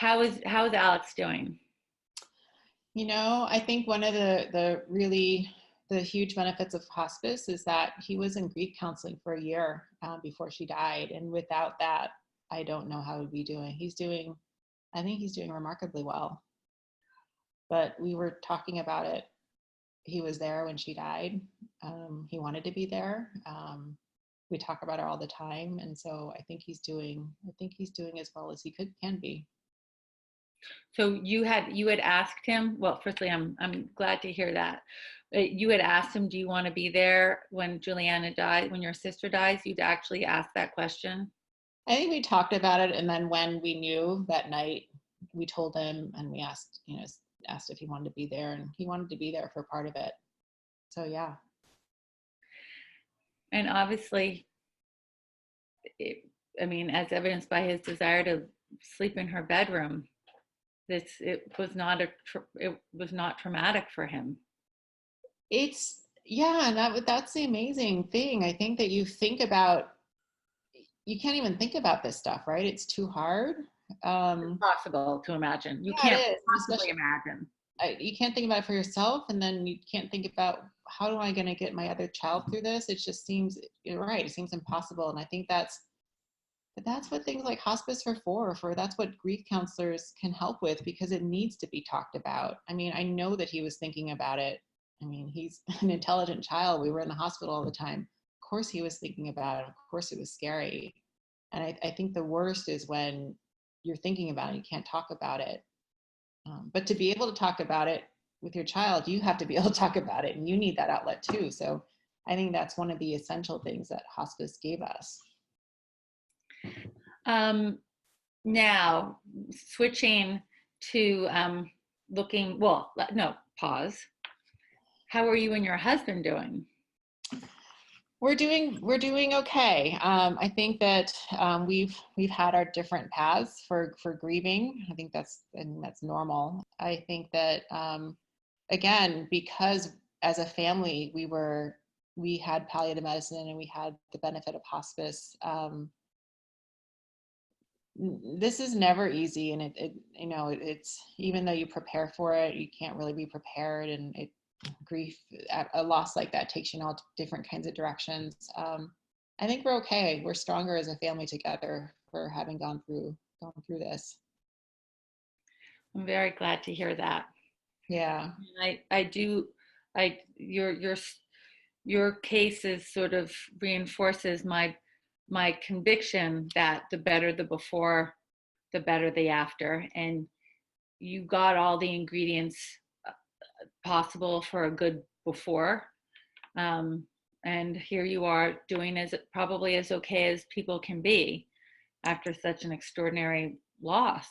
How's Alex doing? I think one of the huge benefits of hospice is that he was in grief counseling for a year before she died, and without that, I don't know how he'd be doing. I think he's doing remarkably well. But we were talking about it. He was there when she died. He wanted to be there. We talk about her all the time, and so I think he's doing. I think he's doing as well as he can be. So you had asked him, well, firstly, I'm glad to hear that. You had asked him, do you want to be there when Julianna died, when your sister dies? You'd actually asked that question? I think we talked about it, and then when we knew that night, we told him, and we asked if he wanted to be there, and he wanted to be there for part of it. So yeah. And obviously, I mean, as evidenced by his desire to sleep in her bedroom, it was not traumatic for him. It's yeah, and that's the amazing thing. I think that you can't even think about this stuff, right? It's too hard. It's impossible to imagine. You Yeah, can't it is. possibly imagine. You can't think about it for yourself, and then you can't think about how am I going to get my other child through this. It just seems, you're right, it seems impossible. And I think that's what things like hospice are for. That's what grief counselors can help with, because it needs to be talked about. I mean, I know that he was thinking about it. I mean, he's an intelligent child. We were in the hospital all the time. Of course he was thinking about it. Of course it was scary. And I think the worst is when you're thinking about it, you can't talk about it. But to be able to talk about it with your child, you have to be able to talk about it, and you need that outlet too. So I think that's one of the essential things that hospice gave us. Now, switching to pause. How are you and your husband doing? We're doing okay. I think that we've had our different paths for grieving. I think that's normal. I think that again, because as a family we had palliative medicine and we had the benefit of hospice. This is never easy, and it's even though you prepare for it, you can't really be prepared, and grief at a loss like that takes you in all different kinds of directions. I think we're okay. We're stronger as a family together for having gone through this. I'm very glad to hear that. Yeah. I do. Your cases sort of reinforces my conviction that the better the before, the better the after, and you got all the ingredients possible for a good before, and here you are doing probably as okay as people can be after such an extraordinary loss.